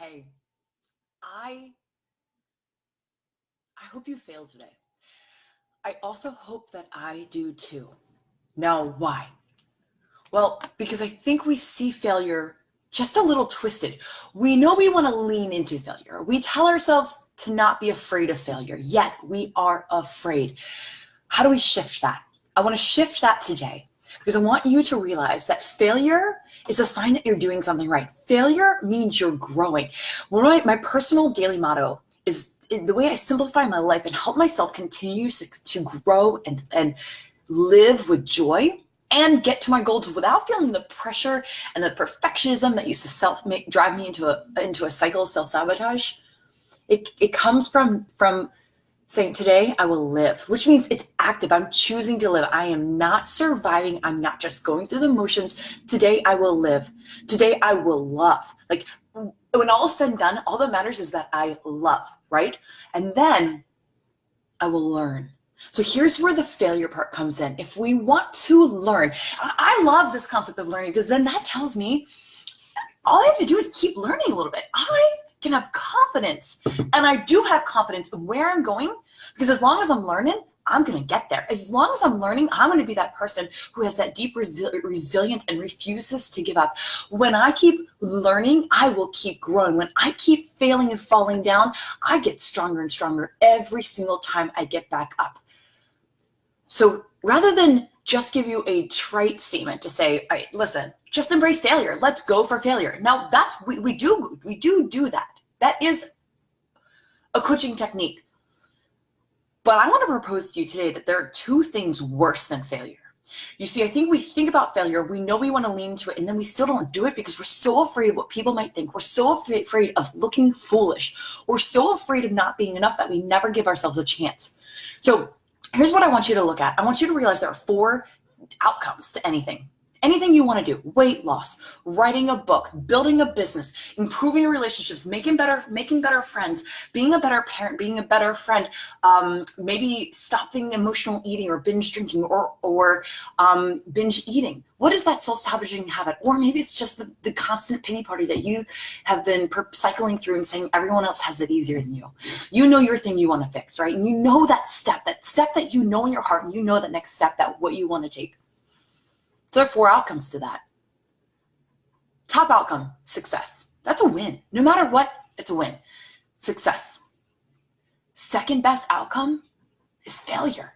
Hey, I I hope you fail today. I also hope that I do too. Now, why? Well, because I think we see failure just a little twisted. We know we want to lean into failure. We tell ourselves to not be afraid of failure, yet we are afraid. How do we shift that? I want to shift that today because I want you to realize that failure is a sign that you're doing something right. Failure means you're growing. One of my personal daily motto is the way I simplify my life and help myself continue to grow and live with joy and get to my goals without feeling the pressure and the perfectionism that used to drive me into a cycle of self-sabotage. It comes from saying, today I will live, which means it's active. I'm choosing to live. I am not surviving. I'm not just going through the motions. Today I will live. Today I will love. Like, when all is said and done, all that matters is that I love, right? And then I will learn. So here's where the failure part comes in. If we want to learn, I love this concept of learning because then that tells me all I have to do is keep learning a little bit. I can have confidence, and I do have confidence in where I'm going because as long as I'm learning, I'm going to get there. As long as I'm learning, I'm going to be that person who has that deep resilience and refuses to give up. When I keep learning, I will keep growing. When I keep failing and falling down, I get stronger and stronger every single time I get back up. So rather than just give you a trite statement to say, all right, listen, just embrace failure. Let's go for failure. Now we do that. That is a coaching technique. But I want to propose to you today that there are two things worse than failure. You see, I think we think about failure, we know we want to lean into it, and then we still don't do it because we're so afraid of what people might think. We're so afraid of looking foolish. We're so afraid of not being enough that we never give ourselves a chance. So here's what I want you to look at. I want you to realize there are 4 outcomes to anything. Anything you want to do: weight loss, writing a book, building a business, improving your relationships, making better friends, being a better parent, being a better friend, maybe stopping emotional eating or binge drinking or binge eating. What is that self-sabotaging habit? Or maybe it's just the constant pity party that you have been cycling through and saying everyone else has it easier than you. You know your thing you want to fix, right? And you know that step that you know in your heart, and you know that next step, that what you want to take. There are 4 outcomes to that. Top outcome: success. That's a win. No matter what, it's a win. Success. Second best outcome is failure.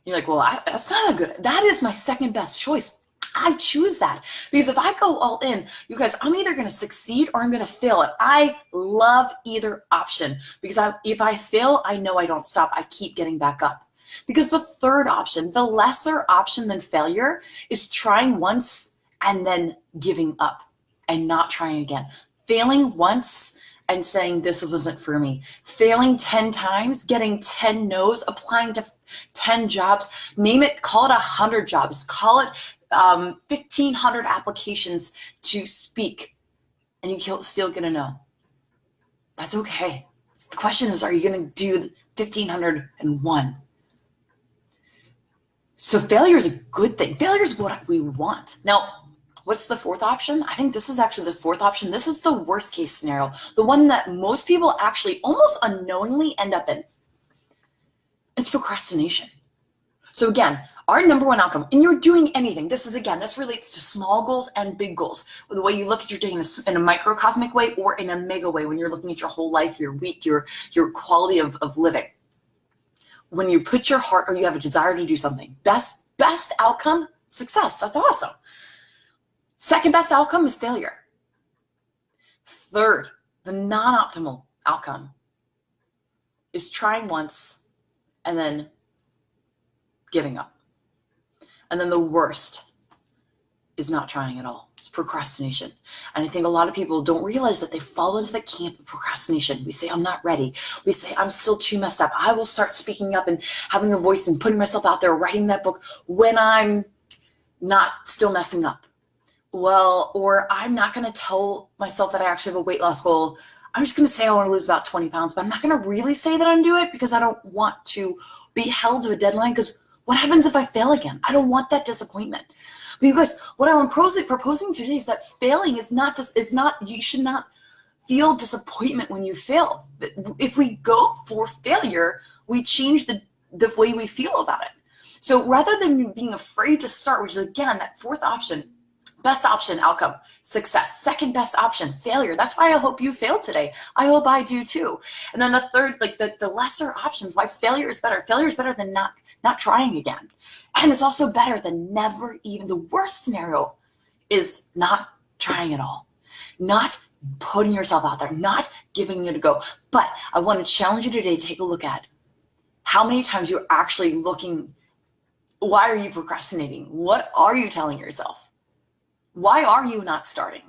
You're like, well, that's not a good. That is my second best choice. I choose that because if I go all in, you guys, I'm either going to succeed or I'm going to fail. And I love either option because if I fail, I know I don't stop. I keep getting back up. Because the third option, the lesser option than failure, is trying once and then giving up and not trying again. Failing once and saying this wasn't for me. Failing 10 times, getting 10 no's, applying to 10 jobs, name it, call it 100 jobs, call it 1,500 applications to speak, and you still get a no. That's okay. The question is, are you going to do 1,501? So failure is a good thing. Failure is what we want. Now, what's the 4th option? I think this is actually the 4th option. This is the worst case scenario, the one that most people actually almost unknowingly end up in. It's procrastination. So again, our number 1 outcome, and you're doing anything. This relates to small goals and big goals. The way you look at your day in a microcosmic way or in a mega way when you're looking at your whole life, your week, your quality of living. When you put your heart or you have a desire to do something, best outcome, success. That's awesome. Second best outcome is failure. Third, the non-optimal outcome is trying once and then giving up. And then the worst is not trying at all. It's procrastination. And I think a lot of people don't realize that they fall into the camp of procrastination. We say, I'm not ready. We say, I'm still too messed up. I will start speaking up and having a voice and putting myself out there, writing that book when I'm not still messing up. Well, or I'm not going to tell myself that I actually have a weight loss goal. I'm just going to say I want to lose about 20 pounds, but I'm not going to really say that I'm doing it because I don't want to be held to a deadline, because what happens if I fail again? I don't want that disappointment. But you guys, what I'm proposing today is that failing is not, you should not feel disappointment when you fail. If we go for failure, we change the way we feel about it. So rather than being afraid to start, which is again, that fourth option, best option, outcome, success. Second best option, failure. That's why I hope you failed today. I hope I do too. And then the third, like the lesser options, why failure is better. Failure is better than not trying again. And it's also better than never even. The worst scenario is not trying at all. Not putting yourself out there, not giving it a go. But I want to challenge you today to take a look at how many times you're actually looking. Why are you procrastinating? What are you telling yourself? Why are you not starting?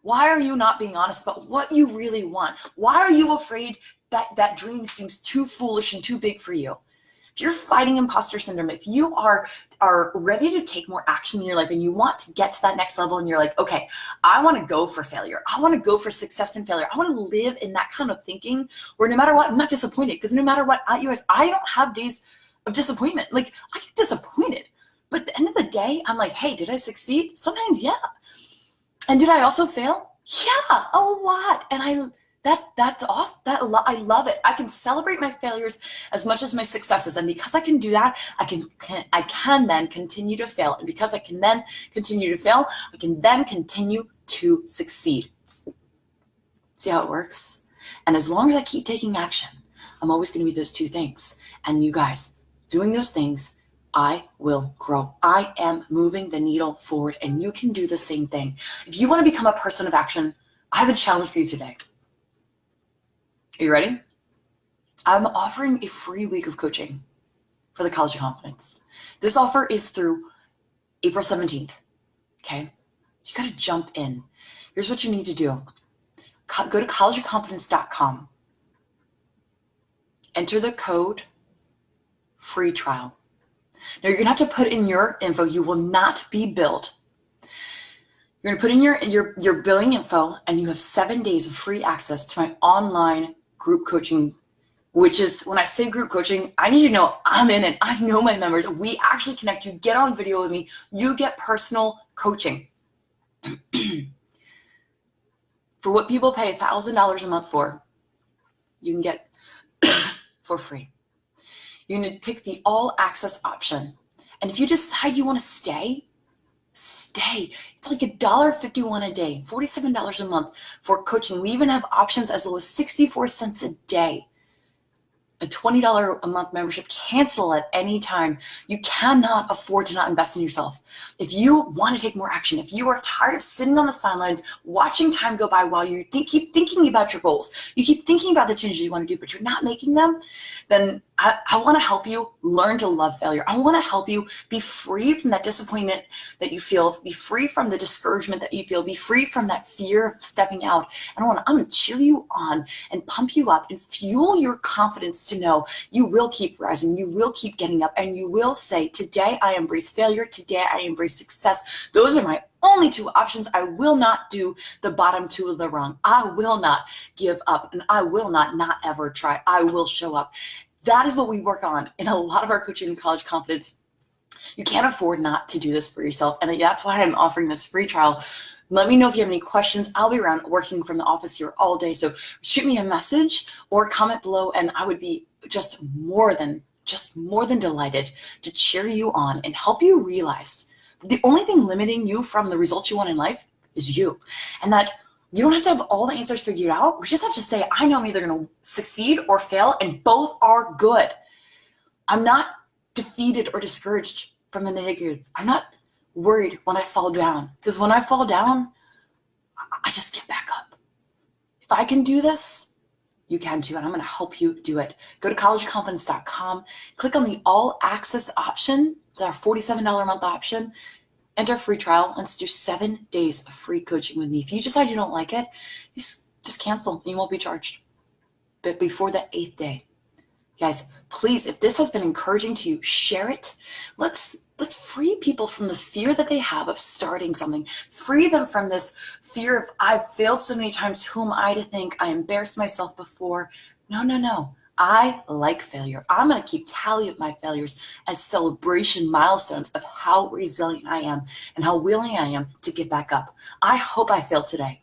Why are you not being honest about what you really want? Why are you afraid that dream seems too foolish and too big for you? If you're fighting imposter syndrome, if you are ready to take more action in your life and you want to get to that next level and you're like, okay, I want to go for failure. I want to go for success and failure. I want to live in that kind of thinking where no matter what, I'm not disappointed, because no matter what, I don't have days of disappointment. Like, I get disappointed. But at the end of the day, I'm like, hey, did I succeed? Sometimes, yeah. And did I also fail? Yeah, a lot. And that's awesome. I love it. I can celebrate my failures as much as my successes. And because I can do that, I can then continue to fail. And because I can then continue to fail, I can then continue to succeed. See how it works? And as long as I keep taking action, I'm always going to be those two things. And you guys, doing those things, I will grow. I am moving the needle forward, and you can do the same thing. If you want to become a person of action, I have a challenge for you today. Are you ready? I'm offering a free week of coaching for the College of Confidence. This offer is through April 17th, okay? You got to jump in. Here's what you need to do. Go to collegeofconfidence.com. Enter the code free trial. Now you're going to have to put in your info. You will not be billed. You're going to put in your billing info, and you have 7 days of free access to my online group coaching, which is, when I say group coaching, I need you to know I'm in it. I know my members. We actually connect. You get on video with me. You get personal coaching. For what people pay $1,000 a month for, you can get for free. You're going to pick the all access option. And if you decide you want to stay. It's like $1.51 a day, $47 a month for coaching. We even have options as low as 64 cents a day. A $20 a month membership, cancel at any time. You cannot afford to not invest in yourself. If you want to take more action, if you are tired of sitting on the sidelines, watching time go by while you keep thinking about your goals, you keep thinking about the changes you want to do, but you're not making them, then I want to help you learn to love failure. I want to help you be free from that disappointment that you feel, be free from the discouragement that you feel, be free from that fear of stepping out. And I'm going to cheer you on and pump you up and fuel your confidence to know you will keep rising, you will keep getting up, and you will say, today I embrace failure, today I embrace success. Those are my only two options. I will not do the bottom two of the rung. I will not give up, and I will not ever try. I will show up. That is what we work on in a lot of our coaching and college confidence. You can't afford not to do this for yourself. And that's why I'm offering this free trial. Let me know if you have any questions. I'll be around working from the office here all day. So shoot me a message or comment below, and I would be just more than delighted to cheer you on and help you realize the only thing limiting you from the results you want in life is you. And that you don't have to have all the answers figured out. We just have to say, I know I'm either going to succeed or fail, and both are good. I'm not defeated or discouraged from the negative. I'm not worried when I fall down, because when I fall down, I just get back up. If I can do this, you can too, and I'm going to help you do it. Go to collegeconfidence.com, click on the all access option. It's our $47 a month option. Enter a free trial. Let's do 7 days of free coaching with me. If you decide you don't like it, just cancel and you won't be charged. But before the 8th day, guys, please, if this has been encouraging to you, share it. Let's free people from the fear that they have of starting something. Free them from this fear of, I've failed so many times, who am I to think I embarrassed myself before? No. I like failure. I'm going to keep tally of my failures as celebration milestones of how resilient I am and how willing I am to get back up. I hope I failed today.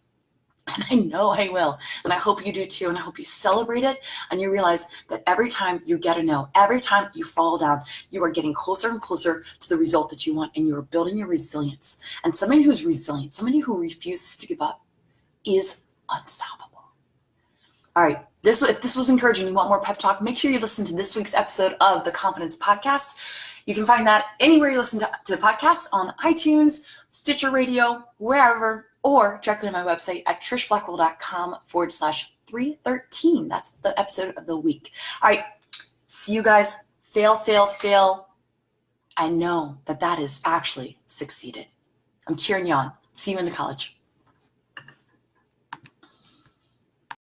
And I know I will. And I hope you do too. And I hope you celebrate it and you realize that every time you get a no, every time you fall down, you are getting closer and closer to the result that you want, and you are building your resilience. And somebody who's resilient, somebody who refuses to give up, is unstoppable. All right. If this was encouraging, you want more pep talk, make sure you listen to this week's episode of the Confidence Podcast. You can find that anywhere you listen to podcasts, on iTunes, Stitcher Radio, wherever, or directly on my website at trishblackwell.com/313. That's the episode of the week. All right. See you guys. Fail, fail, fail. I know that is actually succeeded. I'm cheering you on. See you in the college.